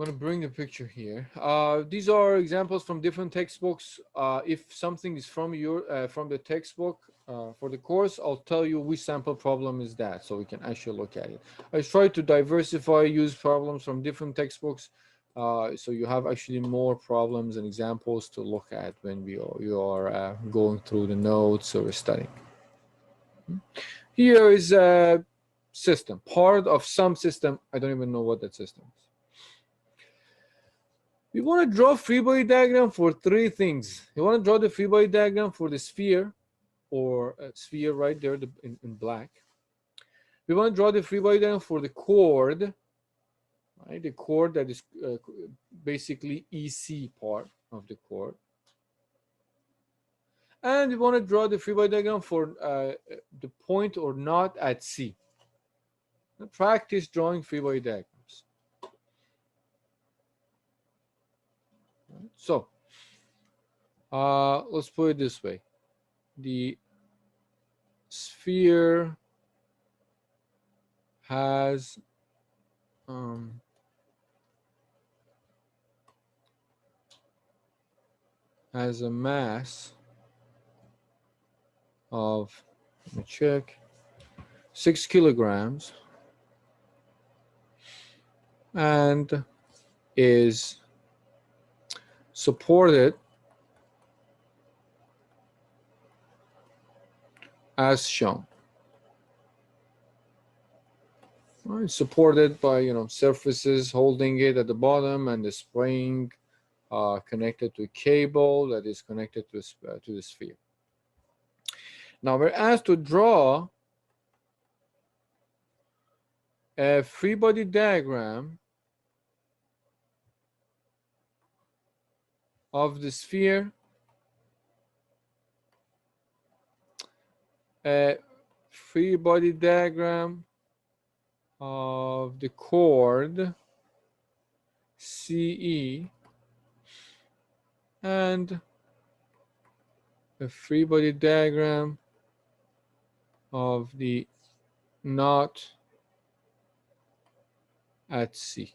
I'm going to bring the picture here. These are examples from different textbooks. If something is from from the textbook for the course, I'll tell you which sample problem is that, so we can actually look at it. I try to diversify, use problems from different textbooks, so you have actually more problems and examples to look at when you are going through the notes or studying. Here is a system, part of some system. I don't even know what that system is. We want to draw free body diagram for three things. You want to draw the free body diagram for the sphere, or sphere right there in black. We want to draw the free body diagram for the chord, right? The chord that is basically EC part of the chord. And we want to draw the free body diagram for the point or knot at C. Practice drawing free body diagrams. So let's put it this way. The sphere has a mass of, let me check, 6 kilograms and is supported as shown. Right, supported by surfaces holding it at the bottom and the spring connected to a cable that is connected to the sphere. Now we're asked to draw a free body diagram of the sphere, a free body diagram of the chord CE, and a free body diagram of the knot at C.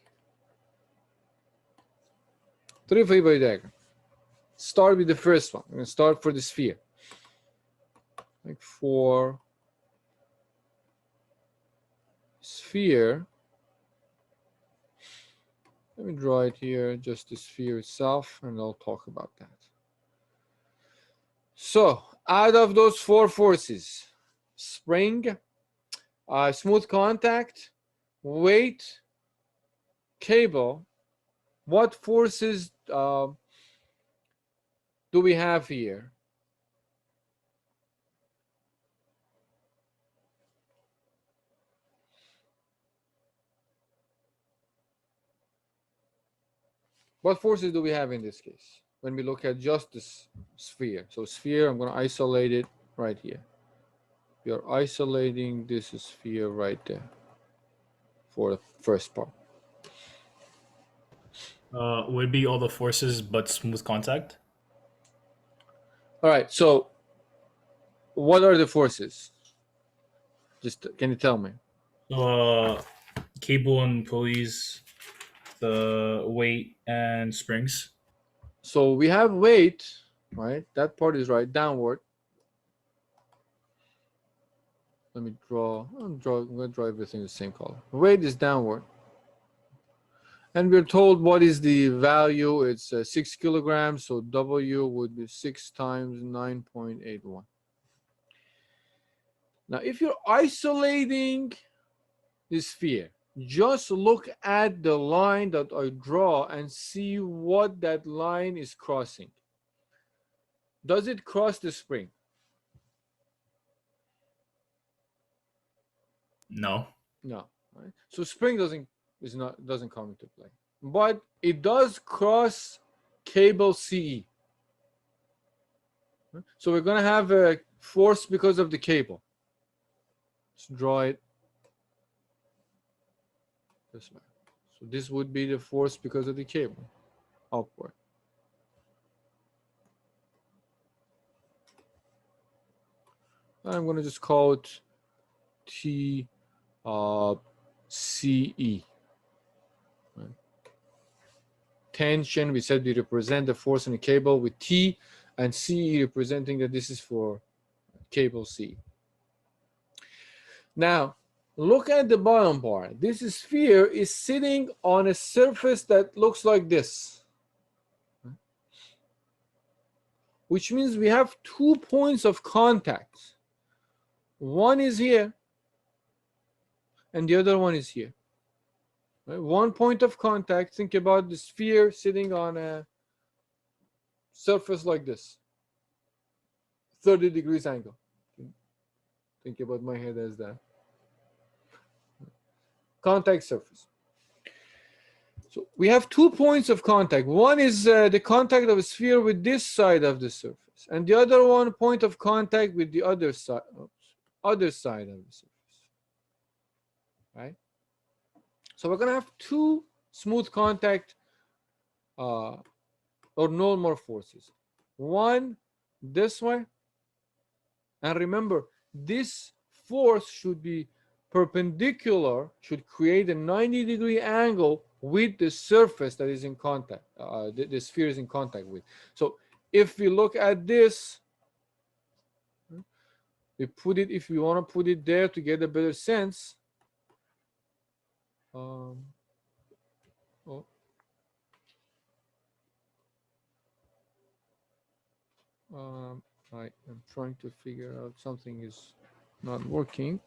Three free body diagrams. Start with the first one. I'm going to start for the sphere. Like for sphere, let me draw it here, just the sphere itself, and I'll talk about that. So out of those four forces, spring, smooth contact, weight, cable, what forces do we have here? What forces do we have in this case when we look at just this sphere? So sphere, I'm going to isolate it right here. We are isolating this sphere right there for the first part. Would be all the forces but smooth contact. All right, so what are the forces? Just can you tell me? Cable and pulleys, the weight and springs. So we have weight, right? That part is right, downward. Let me draw. I'm going to draw everything the same color. Weight is downward. And we're told what is the value. It's 6 kilograms, so W would be 6 times 9.81. Now, if you're isolating the sphere, just look at the line that I draw and see what that line is crossing. Does it cross the spring? No. No. Right? So spring doesn't come into play, but it does cross cable CE. So we're going to have a force because of the cable. Let's draw it this way. So this would be the force because of the cable, upward. I'm going to just call it TCE. Right? tension. We said we represent the force in a cable with T, and C representing that this is for cable C. Now, look at the bottom part. This sphere is sitting on a surface that looks like this, which means we have 2 points of contact. One is here, and the other one is here. Right? 1 point of contact. Think about the sphere sitting on a surface like this, 30 degrees angle. Think about my head as that. Contact surface. So we have 2 points of contact. One is the contact of a sphere with this side of the surface, and the other one point of contact with the other side, other side of the surface. Right? So we're going to have 2 smooth contact or normal forces. One this way, and remember, this force should be perpendicular, should create a 90-degree angle with the surface that is in contact, the sphere is in contact with. So if we look at this, we put it, if we want to put it there to get a better sense, I am trying to figure out something is not working.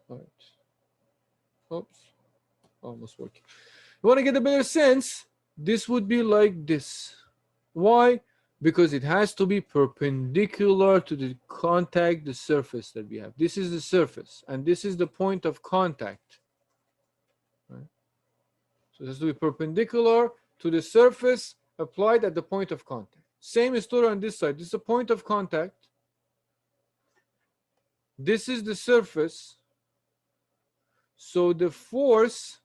All right. Oops. Almost working. You want to get a better sense? This would be like this. Why? Because it has to be perpendicular to the contact, the surface that we have. This is the surface, and this is the point of contact. Right? So it has to be perpendicular to the surface applied at the point of contact. Same story on this side. This is a point of contact. This is the surface. So the force,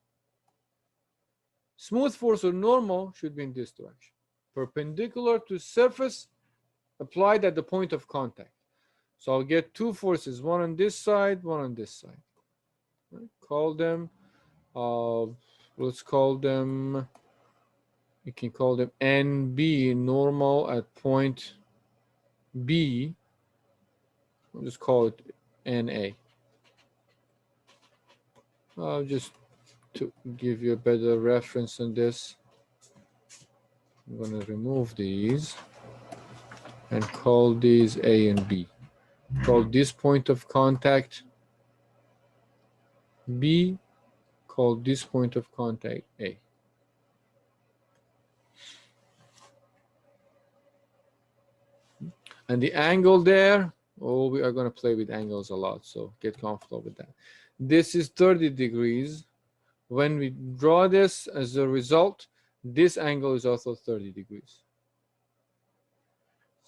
smooth force or normal, should be in this direction. Perpendicular to surface applied at the point of contact. So I'll get 2 forces, one on this side, one on this side. Right? Call them, let's call them, you can call them NB, normal at point B. I'll just call it NA. Just to give you a better reference on this, I'm going to remove these and call these A and B. Call this point of contact B, call this point of contact A. And the angle there, oh, we are going to play with angles a lot, so get comfortable with that. This is 30 degrees. When we draw this as a result, this angle is also 30 degrees.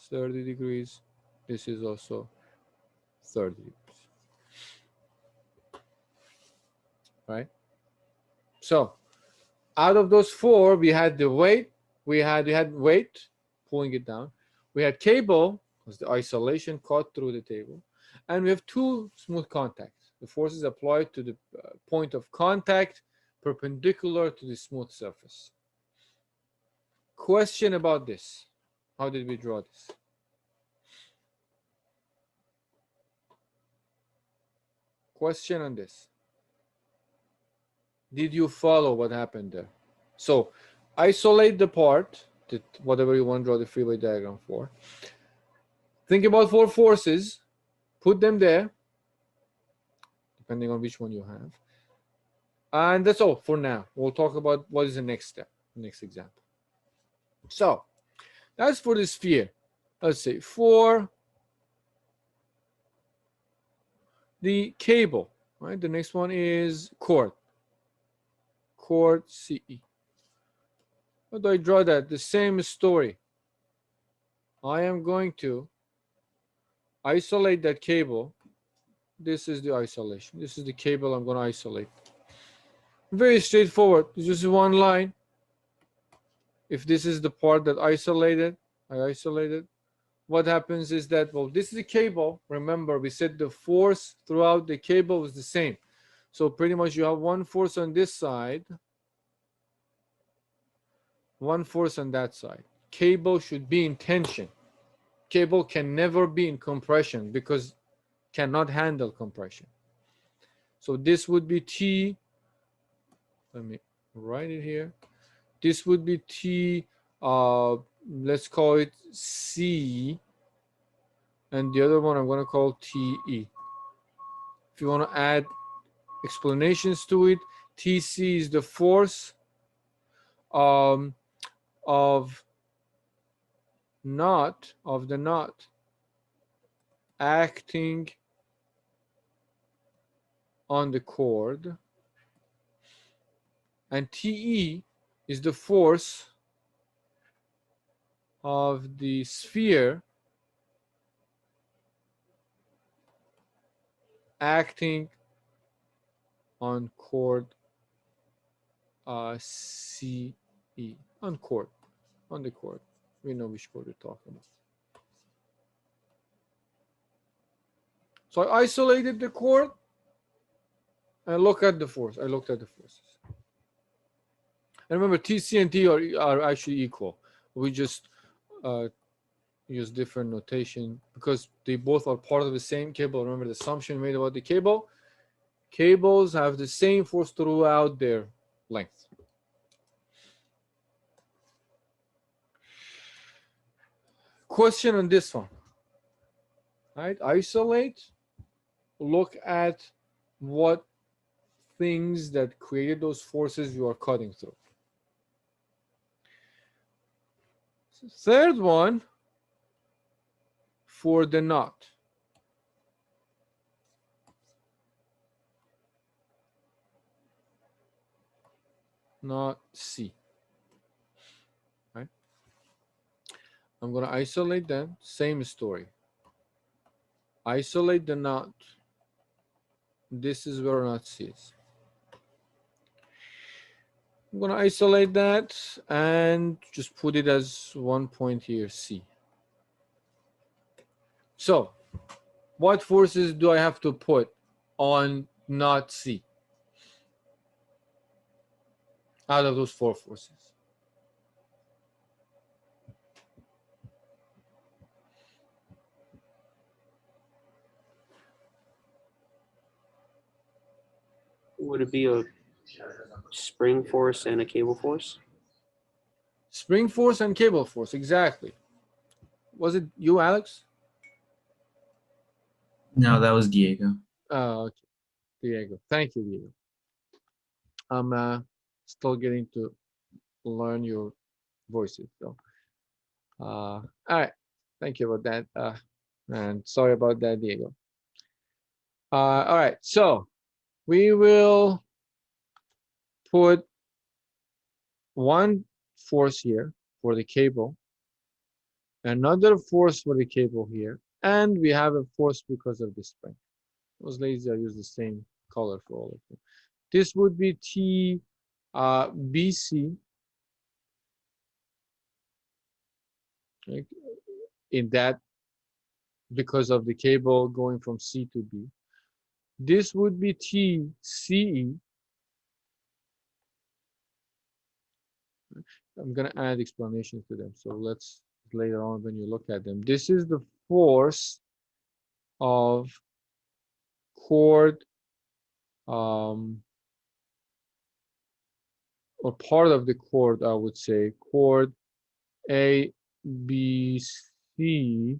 30 degrees. This is also 30 degrees. Right? So out of those 4, we had the weight. We had weight pulling it down. We had cable, was the isolation cut through the table, and we have 2 smooth contacts. The force is applied to the point of contact perpendicular to the smooth surface. Question about this. How did we draw this? Question on this. Did you follow what happened there? So isolate the part, that whatever you want to draw the freeway diagram for. Think about 4 forces, put them there, depending on which one you have. And that's all for now. We'll talk about what is the next step, next example. So that's for the sphere. Let's say for the cable, right? The next one is cord. Cord CE. How do I draw that? The same story. I am going to isolate that cable. This is the isolation. This is the cable I'm going to isolate. Very straightforward. It's just one line. If this is the part that I isolated, what happens is that, well, this is the cable. Remember, we said the force throughout the cable was the same. So pretty much you have one force on this side, one force on that side. Cable should be in tension. Cable can never be in compression because cannot handle compression. So this would be T. Let me write it here. This would be T, let's call it C, and the other one I'm going to call TE. If you want to add explanations to it, TC is the force of the knot acting on the cord, and TE is the force of the sphere acting on cord CE, on the cord. We know which cord we're talking about. So I isolated the cord and look at the force. I looked at the forces. And remember, TC and T are actually equal. We just use different notation because they both are part of the same cable. Remember the assumption made about the cable? Cables have the same force throughout their length. Question on this one. Right? Isolate. Look at what things that created those forces you are cutting through. Third one, for the knot. Knot C. Right? I'm going to isolate them. Same story. Isolate the knot. This is where knot C is. I'm going to isolate that and just put it as one point here, C. So, what forces do I have to put on knot C out of those four forces? Would it be a spring force and a cable force? Spring force and cable force, exactly. Was it you, Alex? No, that was Diego. Oh, okay. Diego. Thank you, Diego. I'm still getting to learn your voices. So, all right. Thank you about that. And sorry about that, Diego. All right. So we will put one force here for the cable, another force for the cable here, and we have a force because of the spring. I was lazy, I used the same color for all of them. This would be T BC, right? In that, because of the cable going from C to B. This would be TCE. I'm going to add explanations to them. So let's later on when you look at them. This is the force of cord or part of the cord, I would say, cord A, B, C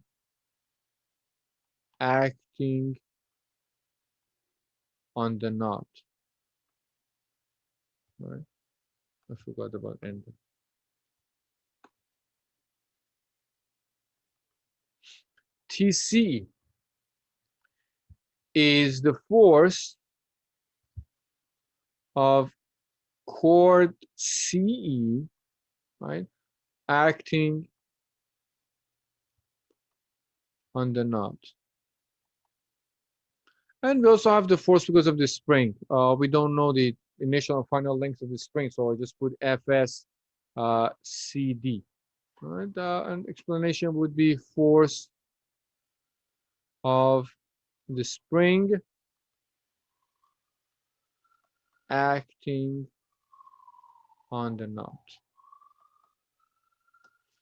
acting on the knot. Right? I forgot about ending. TC is the force of cord CE, right, acting on the knot. And we also have the force because of the spring. We don't know the initial and final length of the spring, so I just put FS CD. Right? An explanation would be force of the spring acting on the knot.